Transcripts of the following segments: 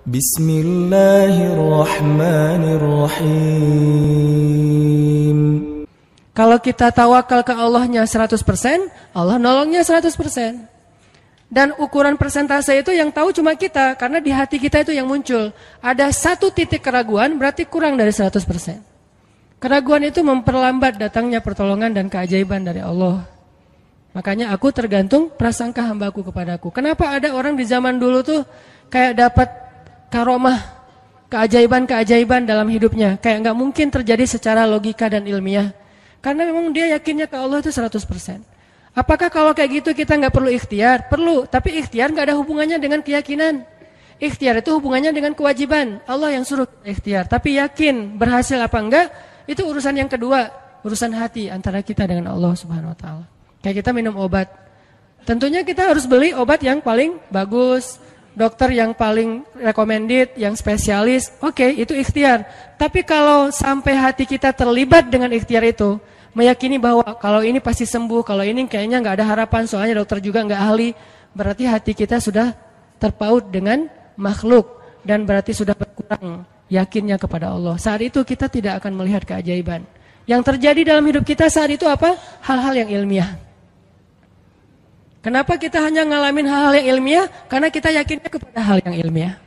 Bismillahirrahmanirrahim. Kalau kita tawakal ke Allahnya 100%, Allah nolongnya 100%. Dan ukuran persentase itu yang tahu cuma kita, karena di hati kita itu yang muncul. Ada satu titik keraguan, berarti kurang dari 100%. Keraguan itu memperlambat datangnya pertolongan dan keajaiban dari Allah. Makanya aku tergantung prasangka hambaku kepadaku. Kenapa ada orang di zaman dulu tuh kayak dapat karomah, keajaiban-keajaiban dalam hidupnya. Kayak nggak mungkin terjadi secara logika dan ilmiah. Karena memang dia yakinnya ke Allah itu 100%. Apakah kalau kayak gitu kita nggak perlu ikhtiar? Perlu, tapi ikhtiar nggak ada hubungannya dengan keyakinan. Ikhtiar itu hubungannya dengan kewajiban. Allah yang suruh ikhtiar, tapi yakin berhasil apa enggak, itu urusan yang kedua, urusan hati antara kita dengan Allah Subhanahu Wa Taala. Kayak kita minum obat, tentunya kita harus beli obat yang paling bagus, dokter yang paling recommended, yang spesialis. Oke, itu ikhtiar. Tapi kalau sampai hati kita terlibat dengan ikhtiar itu, meyakini bahwa kalau ini pasti sembuh, kalau ini kayaknya nggak ada harapan, soalnya dokter juga nggak ahli, berarti hati kita sudah terpaut dengan makhluk dan berarti sudah berkurang yakinnya kepada Allah. Saat itu kita tidak akan melihat keajaiban. Yang terjadi dalam hidup kita saat itu apa? Hal-hal yang ilmiah. Kenapa kita hanya ngalamin hal-hal yang ilmiah? Karena kita yakinnya kepada hal yang ilmiah.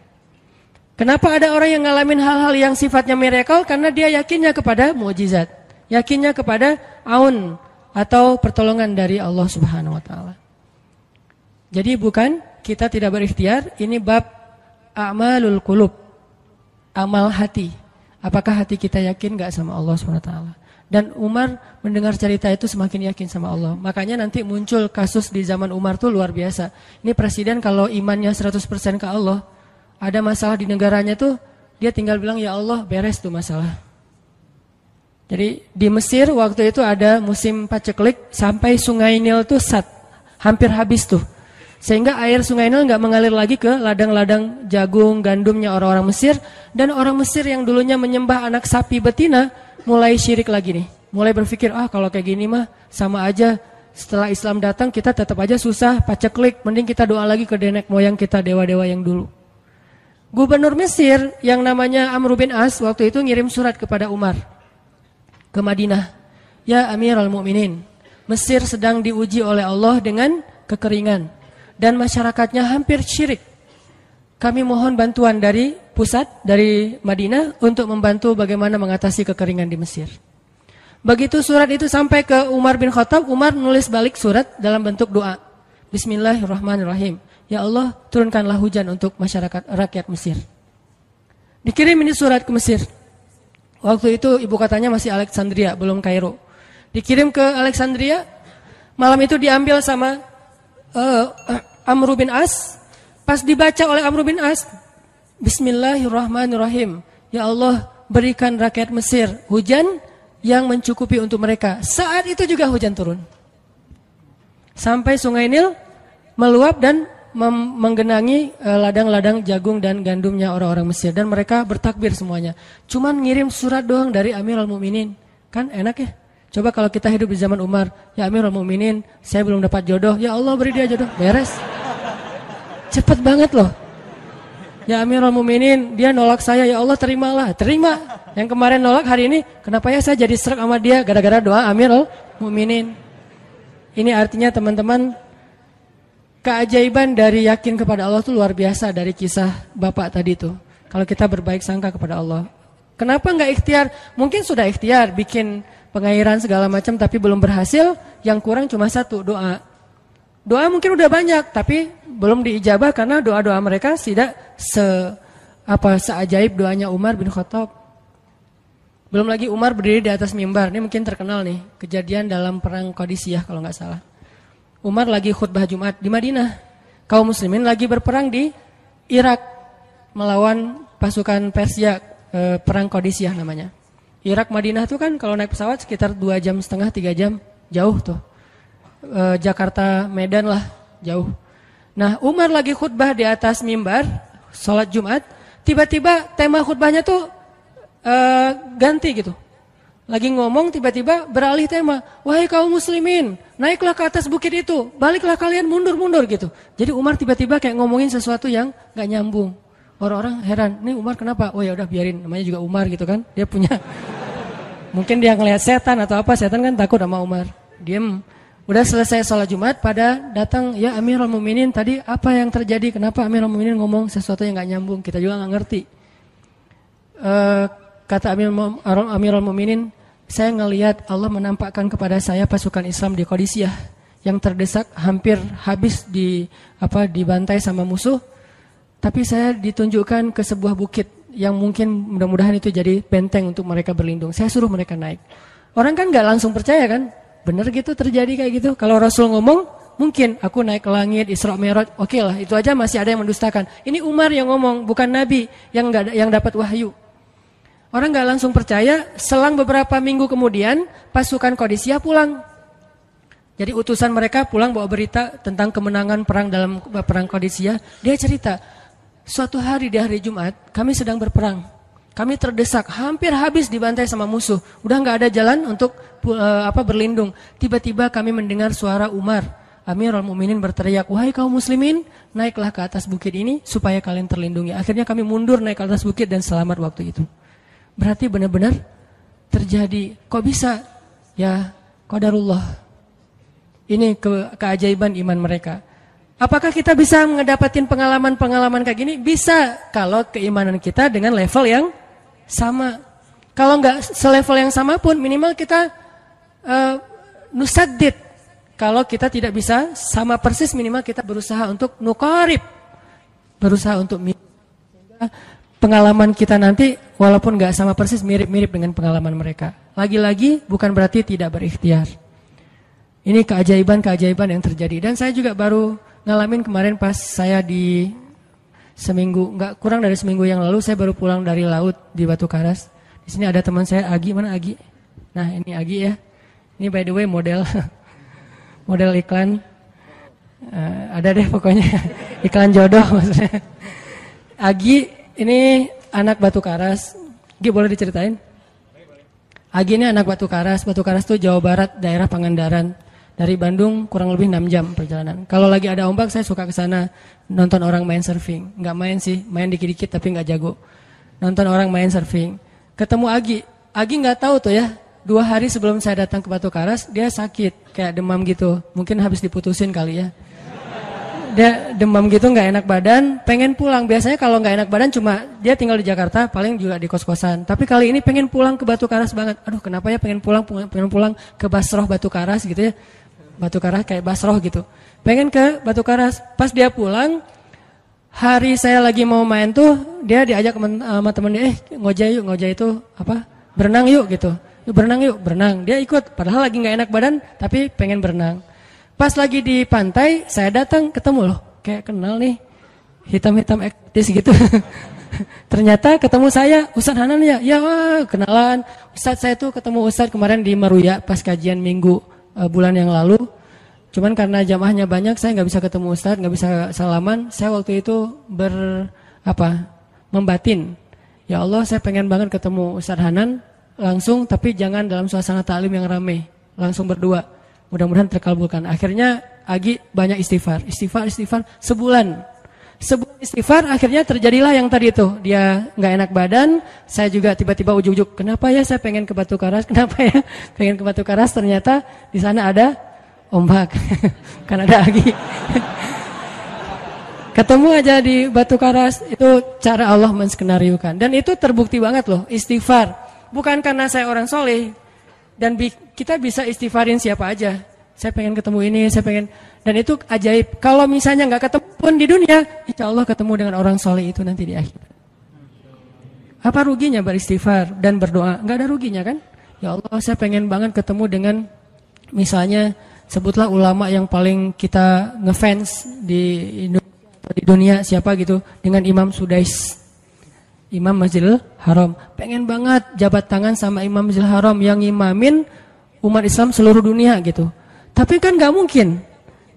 Kenapa ada orang yang ngalamin hal-hal yang sifatnya miracle? Karena dia yakinnya kepada mukjizat. Yakinnya kepada aun atau pertolongan dari Allah Subhanahu Wa Taala. Jadi bukan kita tidak berikhtiar, ini bab a'malul qulub, amal hati. Apakah hati kita yakin nggak sama Allah Subhanahu Wa Taala? Dan Umar mendengar cerita itu semakin yakin sama Allah. Makanya nanti muncul kasus di zaman Umar tuh luar biasa. Ini presiden kalau imannya 100% ke Allah, ada masalah di negaranya tuh dia tinggal bilang ya Allah beres tuh masalah. Jadi di Mesir waktu itu ada musim paceklik sampai sungai Nil tuh hampir habis tuh. Sehingga air sungai Nil nggak mengalir lagi ke ladang-ladang jagung, gandumnya orang-orang Mesir. Dan orang Mesir yang dulunya menyembah anak sapi betina mulai syirik lagi nih. Mulai berpikir kalau kayak gini mah sama aja. Setelah Islam datang kita tetap aja susah, paceklik. Mending kita doa lagi ke nenek moyang kita, dewa-dewa yang dulu. Gubernur Mesir yang namanya Amr bin As waktu itu ngirim surat kepada Umar ke Madinah. Ya Amirul Mukminin, Mesir sedang diuji oleh Allah dengan kekeringan dan masyarakatnya hampir syirik. Kami mohon bantuan dari pusat, dari Madinah untuk membantu bagaimana mengatasi kekeringan di Mesir. Begitu surat itu sampai ke Umar bin Khattab, Umar nulis balik surat dalam bentuk doa. Bismillahirrahmanirrahim. Ya Allah, turunkanlah hujan untuk masyarakat rakyat Mesir. Dikirim ini surat ke Mesir. Waktu itu ibu katanya masih Alexandria, belum Kairo. Dikirim ke Alexandria, malam itu diambil sama Amr bin As. Pas dibaca oleh Amr bin As, Bismillahirrahmanirrahim. Ya Allah, berikan rakyat Mesir hujan yang mencukupi untuk mereka. Saat itu juga hujan turun. Sampai sungai Nil meluap dan menggenangi ladang-ladang jagung dan gandumnya orang-orang Mesir. Dan mereka bertakbir semuanya. Cuman ngirim surat doang dari Amirul Mukminin. Kan enak ya? Coba kalau kita hidup di zaman Umar. Ya Amirul Mukminin, saya belum dapat jodoh. Ya Allah beri dia jodoh. Beres. Cepet banget loh. Ya Amirul Mukminin, dia nolak saya. Ya Allah terimalah. Terima. Yang kemarin nolak hari ini, kenapa ya saya jadi serak sama dia? Gara-gara doa Amirul Mukminin. Ini artinya teman-teman, keajaiban dari yakin kepada Allah itu luar biasa dari kisah Bapak tadi itu. Kalau kita berbaik sangka kepada Allah. Kenapa nggak ikhtiar? Mungkin sudah ikhtiar, bikin pengairan segala macam tapi belum berhasil. Yang kurang cuma satu, doa. Doa mungkin udah banyak tapi belum diijabah karena doa-doa mereka tidak seajaib doanya Umar bin Khattab. Belum lagi Umar berdiri di atas mimbar. Ini mungkin terkenal nih, kejadian dalam perang Qadisiyah kalau nggak salah. Umar lagi khutbah Jumat di Madinah. Kaum muslimin lagi berperang di Irak melawan pasukan Persia, perang Qadisiyah namanya. Irak Madinah itu kan kalau naik pesawat sekitar 2,5 jam, 3 jam, jauh tuh. Jakarta Medan lah, jauh. Nah, Umar lagi khutbah di atas mimbar, sholat Jumat, tiba-tiba tema khutbahnya tuh ganti gitu. Lagi ngomong tiba-tiba beralih tema. Wahai kaum muslimin, naiklah ke atas bukit itu. Baliklah kalian mundur-mundur gitu. Jadi Umar tiba-tiba kayak ngomongin sesuatu yang gak nyambung. Orang-orang heran, nih Umar kenapa? Oh ya udah biarin, namanya juga Umar gitu kan. Dia punya mungkin dia ngelihat setan atau apa, setan kan takut sama Umar. Diem. Udah selesai sholat Jumat, pada datang, ya Amirul Mukminin, tadi apa yang terjadi? Kenapa Amirul Mukminin ngomong sesuatu yang nggak nyambung? Kita juga nggak ngerti. Kata Amirul Mukminin, saya ngelihat Allah menampakkan kepada saya pasukan Islam di Qadisiyah yang terdesak, hampir habis dibantai sama musuh. Tapi saya ditunjukkan ke sebuah bukit yang mungkin mudah-mudahan itu jadi benteng untuk mereka berlindung. Saya suruh mereka naik. Orang kan nggak langsung percaya kan? Bener gitu terjadi kayak gitu. Kalau Rasul ngomong, mungkin aku naik ke langit, Isra Mi'raj, oke lah, itu aja masih ada yang mendustakan. Ini Umar yang ngomong, bukan Nabi yang dapat wahyu. Orang nggak langsung percaya. Selang beberapa minggu kemudian, pasukan Qadisiyah pulang. Jadi utusan mereka pulang bawa berita tentang kemenangan perang dalam perang Qadisiyah. Dia cerita, suatu hari di hari Jumat, kami sedang berperang. Kami terdesak, hampir habis dibantai sama musuh. Udah nggak ada jalan untuk berlindung. Tiba-tiba kami mendengar suara Umar. Amirul Mukminin berteriak, wahai kaum muslimin, naiklah ke atas bukit ini supaya kalian terlindungi. Akhirnya kami mundur naik ke atas bukit dan selamat waktu itu. Berarti benar-benar terjadi. Kok bisa? Ya, qadarullah. Ini keajaiban iman mereka. Apakah kita bisa mendapatkan pengalaman-pengalaman kayak gini? Bisa, kalau keimanan kita dengan level yang sama. Kalau nggak selevel yang sama pun, minimal kita nusaddid. Kalau kita tidak bisa sama persis, minimal kita berusaha untuk nuqarib. Berusaha untuk pengalaman kita nanti, walaupun nggak sama persis, mirip-mirip dengan pengalaman mereka. Lagi-lagi, bukan berarti tidak berikhtiar. Ini keajaiban-keajaiban yang terjadi. Dan saya juga baru ngalamin kemarin pas saya di seminggu, nggak kurang dari seminggu yang lalu, saya baru pulang dari laut di Batu Karas. Di sini ada teman saya, Agi. Mana Agi? Nah, ini Agi ya. Ini by the way model iklan. Ada deh pokoknya iklan jodoh maksudnya. Agi ini anak Batu Karas. Agi boleh diceritain? Agi ini anak Batu Karas. Batu Karas itu Jawa Barat, daerah Pangandaran. Dari Bandung kurang lebih 6 jam perjalanan. Kalau lagi ada ombak saya suka ke sana nonton orang main surfing. Nggak main sih, main dikit-dikit tapi nggak jago. Nonton orang main surfing. Ketemu Agi. Agi nggak tahu tuh ya. 2 hari sebelum saya datang ke Batu Karas, dia sakit, kayak demam gitu. Mungkin habis diputusin kali ya. Dia demam gitu, nggak enak badan, pengen pulang. Biasanya kalau nggak enak badan cuma dia tinggal di Jakarta, paling juga di kos-kosan. Tapi kali ini pengen pulang ke Batu Karas banget. Aduh, kenapa ya pengen pulang ke Basroh Batu Karas gitu ya. Batu Karas kayak Basroh gitu. Pengen ke Batu Karas. Pas dia pulang, hari saya lagi mau main tuh, dia diajak sama temen dia, ngojek itu apa? Berenang yuk gitu. Berenang yuk, berenang. Dia ikut, padahal lagi nggak enak badan, tapi pengen berenang. Pas lagi di pantai, saya datang ketemu loh, kayak kenal nih, hitam-hitam ektis gitu. Ternyata ketemu saya, Ustadz Hanan ya, kenalan. Ustadz saya tuh ketemu Ustadz kemarin di Meruya pas kajian minggu bulan yang lalu. Cuman karena jamaahnya banyak, saya nggak bisa ketemu Ustadz, nggak bisa salaman. Saya waktu itu membatin. Ya Allah, saya pengen banget ketemu Ustadz Hanan langsung, tapi jangan dalam suasana ta'lim yang ramai, langsung berdua. Mudah-mudahan terkabulkan. Akhirnya Agi banyak istighfar sebulan istighfar, akhirnya terjadilah yang tadi itu. Dia nggak enak badan, saya juga tiba-tiba ujuk-ujuk, kenapa ya saya pengen ke Batu Karas, ternyata di sana ada ombak. Kan ada Agi. Ketemu aja di Batu Karas, itu cara Allah menskenariokan. Dan itu terbukti banget loh, istighfar. Bukan karena saya orang soleh, dan kita bisa istighfarin siapa aja. Saya pengen ketemu ini, dan itu ajaib. Kalau misalnya nggak ketemu pun di dunia, insya Allah ketemu dengan orang soleh itu nanti di akhir. Apa ruginya beristighfar dan berdoa? Nggak ada ruginya kan? Ya Allah, saya pengen banget ketemu dengan, misalnya sebutlah ulama yang paling kita ngefans di dunia siapa gitu, dengan Imam Sudais, Imam Masjidil Haram. Pengen banget jabat tangan sama Imam Masjidil Haram yang imamin umat Islam seluruh dunia gitu. Tapi kan nggak mungkin.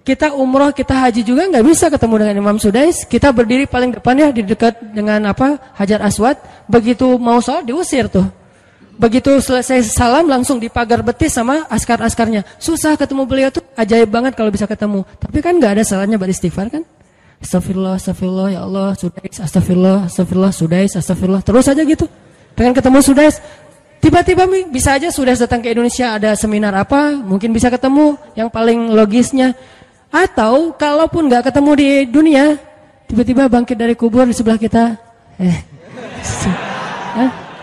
Kita umroh, kita haji juga nggak bisa ketemu dengan Imam Sudais. Kita berdiri paling depan ya, di dekat dengan Hajar Aswad. Begitu mau sholat diusir tuh. Begitu selesai salam langsung dipagar betis sama askar-askarnya. Susah ketemu beliau tuh, ajaib banget kalau bisa ketemu. Tapi kan nggak ada salahnya beristighfar kan? Astagfirullah, astagfirullah, ya Allah, Sudais, astagfirullah, astagfirullah, Sudais, astagfirullah. Terus aja gitu. Pengen ketemu Sudais. Tiba-tiba bisa aja Sudais datang ke Indonesia, ada seminar apa, mungkin bisa ketemu yang paling logisnya. Atau kalaupun nggak ketemu di dunia, tiba-tiba bangkit dari kubur di sebelah kita.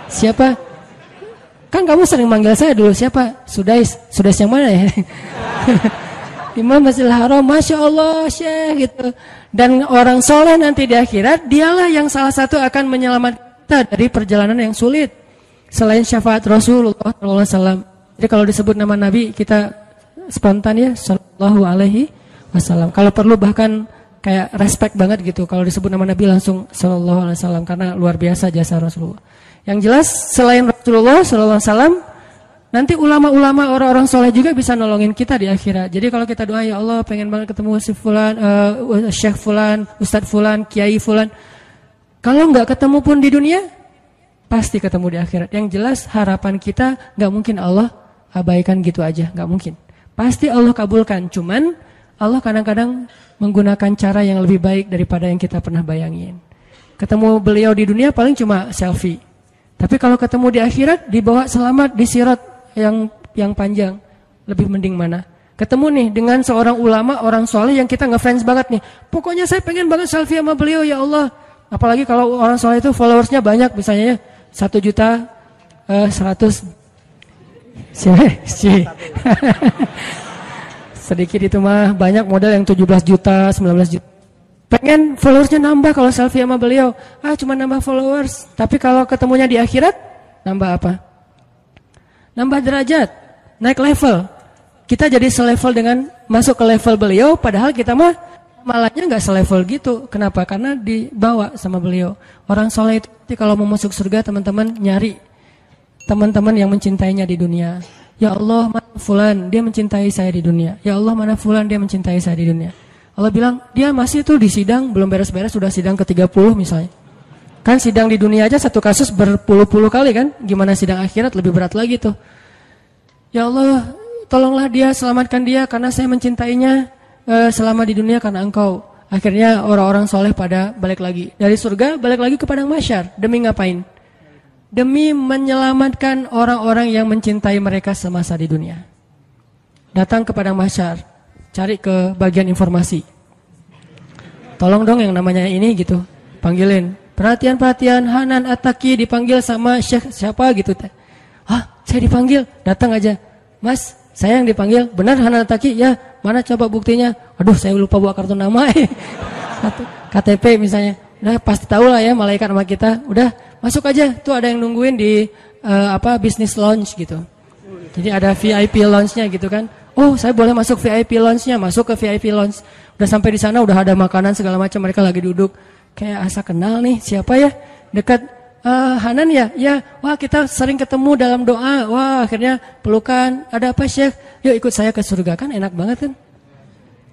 Siapa? Kan kamu sering manggil saya dulu, siapa? Sudais. Sudais yang mana ya? Imam Masjidil Haram, Masya Allah, Syekh gitu. Dan orang soleh nanti di akhirat, dialah yang salah satu akan menyelamatkan kita dari perjalanan yang sulit. Selain syafaat Rasulullah SAW. Jadi kalau disebut nama Nabi, kita spontan ya, Sallallahu Alaihi Wasallam. Kalau perlu bahkan kayak respect banget gitu. Kalau disebut nama Nabi langsung Sallallahu Alaihi Wasallam, karena luar biasa jasa Rasulullah. Yang jelas selain Rasulullah SAW, nanti ulama-ulama orang-orang soleh juga bisa nolongin kita di akhirat. Jadi kalau kita doa, ya Allah pengen banget ketemu si fulan, Syekh fulan, Ustadz fulan, Kiai fulan. Kalau nggak ketemu pun di dunia, pasti ketemu di akhirat. Yang jelas harapan kita nggak mungkin Allah abaikan gitu aja, nggak mungkin. Pasti Allah kabulkan. Cuman Allah kadang-kadang menggunakan cara yang lebih baik daripada yang kita pernah bayangin. Ketemu beliau di dunia paling cuma selfie. Tapi kalau ketemu di akhirat, dibawa selamat di sirat yang panjang, lebih mending mana? Ketemu nih dengan seorang ulama, orang soleh yang kita ngefans banget nih. Pokoknya saya pengen banget selfie sama beliau, ya Allah. Apalagi kalau orang soleh itu followersnya banyak, misalnya 1.100.000. Sedikit itu mah, banyak model yang 17 juta, 19 juta. Pengen followersnya nambah kalau selfie sama beliau. Cuma nambah followers. Tapi kalau ketemunya di akhirat, nambah apa? Nambah derajat, naik level. Kita jadi selevel dengan masuk ke level beliau, padahal kita mah malahnya nggak selevel gitu. Kenapa? Karena dibawa sama beliau. Orang soleh itu kalau mau masuk surga, teman-teman nyari teman-teman yang mencintainya di dunia. Ya Allah, mana fulan, dia mencintai saya di dunia. Ya Allah, mana fulan, dia mencintai saya di dunia. Allah bilang, dia masih tuh di sidang, belum beres-beres, sudah sidang ke-30 misalnya. Kan sidang di dunia aja satu kasus berpuluh-puluh kali kan. Gimana sidang akhirat, lebih berat lagi tuh. Ya Allah, tolonglah dia, selamatkan dia, karena saya mencintainya selama di dunia karena engkau. Akhirnya orang-orang soleh pada balik lagi. Dari surga, balik lagi ke padang mahsyar. Demi ngapain? Demi menyelamatkan orang-orang yang mencintai mereka semasa di dunia. Datang ke padang mahsyar. Cari ke bagian informasi. Tolong dong yang namanya ini gitu. Panggilin. Perhatian-perhatian, Hanan At-Taki dipanggil sama Syekh siapa gitu. Saya dipanggil. Datang aja. Mas, saya yang dipanggil. Benar Hanan At-Taki? Ya, mana coba buktinya? Aduh, saya lupa bawa kartu nama. KTP misalnya. Udah pasti tahu lah ya malaikat sama kita. Udah, masuk aja. Tuh ada yang nungguin di business lounge gitu. Jadi ada VIP lounge-nya gitu kan. Oh, saya boleh masuk VIP lounge-nya, masuk ke VIP lounge. Udah sampai di sana, udah ada makanan segala macam, mereka lagi duduk. Kayak asa kenal nih, siapa ya? Dekat Hanan ya? Ya, wah kita sering ketemu dalam doa. Wah, akhirnya pelukan. Ada apa Syekh? Yuk ikut saya ke surga, kan enak banget kan?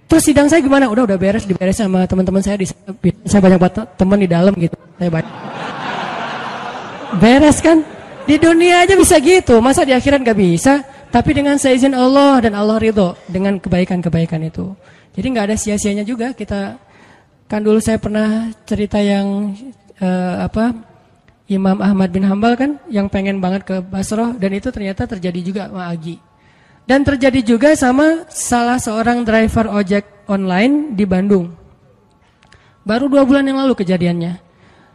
Terus sidang saya gimana? Udah beres, diberes sama teman-teman saya di sana. Saya banyak teman di dalam gitu. Saya banyak. Beres kan? Di dunia aja bisa gitu, masa di akhirat gak bisa? Tapi dengan seizin Allah dan Allah ridho dengan kebaikan-kebaikan itu. Jadi nggak ada sia-sianya juga kita. Kan dulu saya pernah cerita yang Imam Ahmad bin Hambal kan yang pengen banget ke Basrah, dan itu ternyata terjadi juga sama Agi. Dan terjadi juga sama salah seorang driver ojek online di Bandung. Baru 2 bulan yang lalu kejadiannya.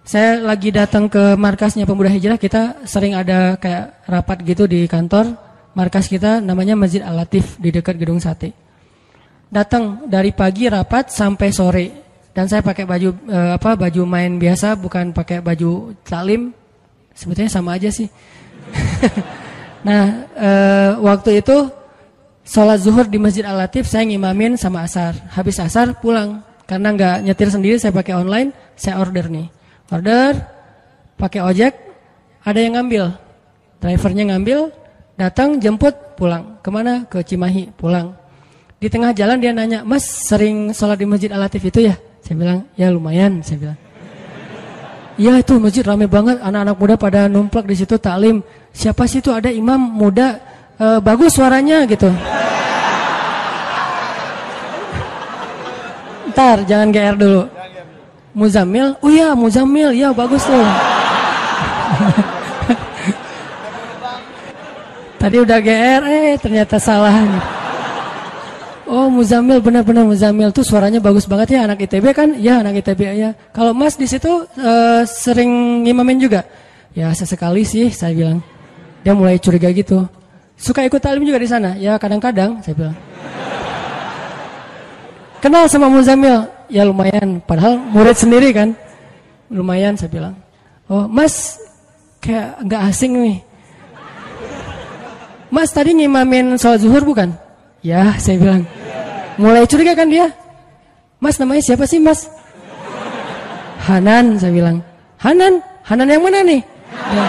Saya lagi datang ke markasnya Pemuda Hijrah, kita sering ada kayak rapat gitu di kantor. Markas kita namanya Masjid Al-Latif di dekat Gedung Sate. Datang dari pagi rapat sampai sore. Dan saya pakai baju baju main biasa, bukan pakai baju taklim. Sebetulnya sama aja sih. Nah, waktu itu sholat zuhur di Masjid Al-Latif saya ngimamin sama asar. Habis asar pulang. Karena nggak nyetir sendiri, saya pakai online, saya order nih. Order, pakai ojek, ada yang ngambil. Drivernya ngambil, datang, jemput, pulang. Kemana? Ke Cimahi, pulang. Di tengah jalan dia nanya, Mas sering sholat di Masjid Al-Latif itu ya? Saya bilang, ya lumayan, saya bilang. Iya itu masjid rame banget, anak-anak muda pada numplak di situ taklim. Siapa sih itu, ada imam muda, bagus suaranya gitu. Ntar, jangan GR dulu. Muzammil, oh ya Muzammil, ya bagus tuh. Tadi udah GR, ternyata salah. Oh Muzammil, benar-benar Muzammil tuh suaranya bagus banget ya, anak ITB kan? Ya anak ITB ya. Kalau Mas di situ sering ngimamin juga? Ya sesekali sih saya bilang. Dia mulai curiga gitu. Suka ikut taklim juga di sana? Ya kadang-kadang saya bilang. Kenal sama Muzammil? Ya lumayan, padahal murid sendiri kan. Lumayan saya bilang. Oh Mas kayak nggak asing nih. Mas tadi ngimamin sholat zuhur bukan? Ya saya bilang. Mulai curiga kan dia. Mas namanya siapa sih Mas? Hanan saya bilang. Hanan? Hanan yang mana nih? Ya.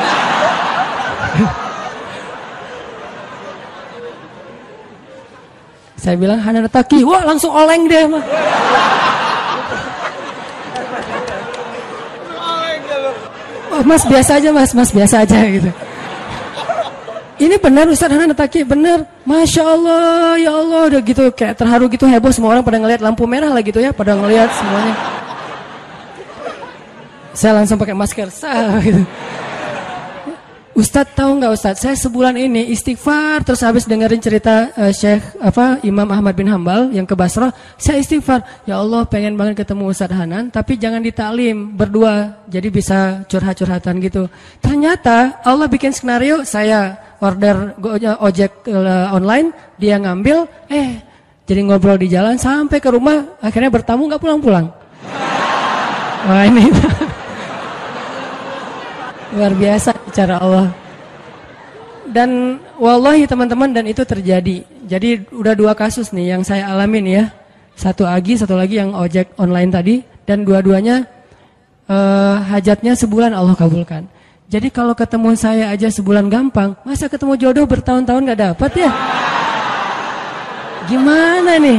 Saya bilang Hanan Taki. Wah langsung oleng deh mah. Oh, Mas biasa aja Mas biasa aja gitu. Ini benar Ustaz Hanan Taki, benar. Masya Allah, ya Allah, udah gitu kayak terharu gitu, heboh semua orang pada ngelihat lampu merah lah gitu ya, pada ngelihat semuanya. Saya langsung pakai masker, gitu. Ustadz tahu nggak Ustadz, saya sebulan ini istighfar terus habis dengerin cerita Imam Ahmad bin Hambal yang ke Basrah, saya istighfar, ya Allah pengen banget ketemu Ustadz Hanan, tapi jangan ditaklim berdua, jadi bisa curhat-curhatan gitu. Ternyata Allah bikin skenario, saya order ojek online, dia ngambil, jadi ngobrol di jalan sampai ke rumah, akhirnya bertamu nggak pulang-pulang. Wah ini luar biasa cara Allah. Dan wallahi teman-teman, dan itu terjadi. Jadi udah 2 kasus nih yang saya alamin ya. Satu lagi yang ojek online tadi, dan dua-duanya hajatnya sebulan Allah kabulkan. Jadi kalau ketemu saya aja sebulan gampang, masa ketemu jodoh bertahun-tahun gak dapat ya? Gimana nih?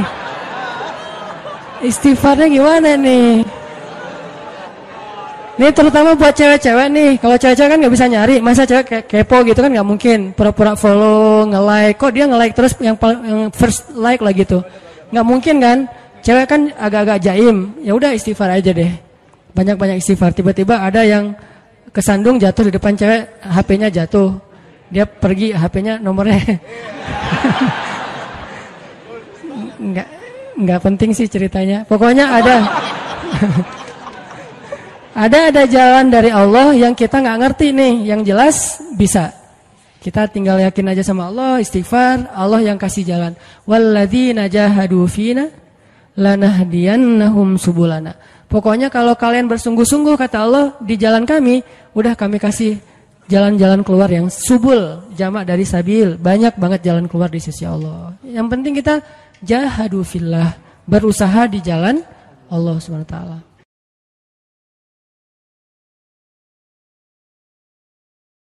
Istighfarnya gimana nih? Ini terutama buat cewek-cewek nih. Kalau cewek-cewek kan nggak bisa nyari. Masa cewek kayak kepo gitu kan nggak mungkin. Pura-pura follow, nge-like. Kok dia nge-like terus yang first like lah gitu. Nggak mungkin kan. Cewek kan agak-agak jaim. Ya udah istighfar aja deh. Banyak-banyak istighfar. Tiba-tiba ada yang kesandung jatuh di depan cewek. HP-nya jatuh. Dia pergi, HP-nya nomornya. Nggak penting sih ceritanya. Pokoknya ada. Ada jalan dari Allah yang kita nggak ngerti nih, yang jelas bisa. Kita tinggal yakin aja sama Allah, istighfar, Allah yang kasih jalan. Walladzina jahadu fina lanahdiyannahum subulana. Pokoknya kalau kalian bersungguh-sungguh kata Allah di jalan kami, udah kami kasih jalan-jalan keluar yang subul, jamak dari sabil, banyak banget jalan keluar di sisi Allah. Yang penting kita jahadu fillah, berusaha di jalan Allah Subhanahu wa taala.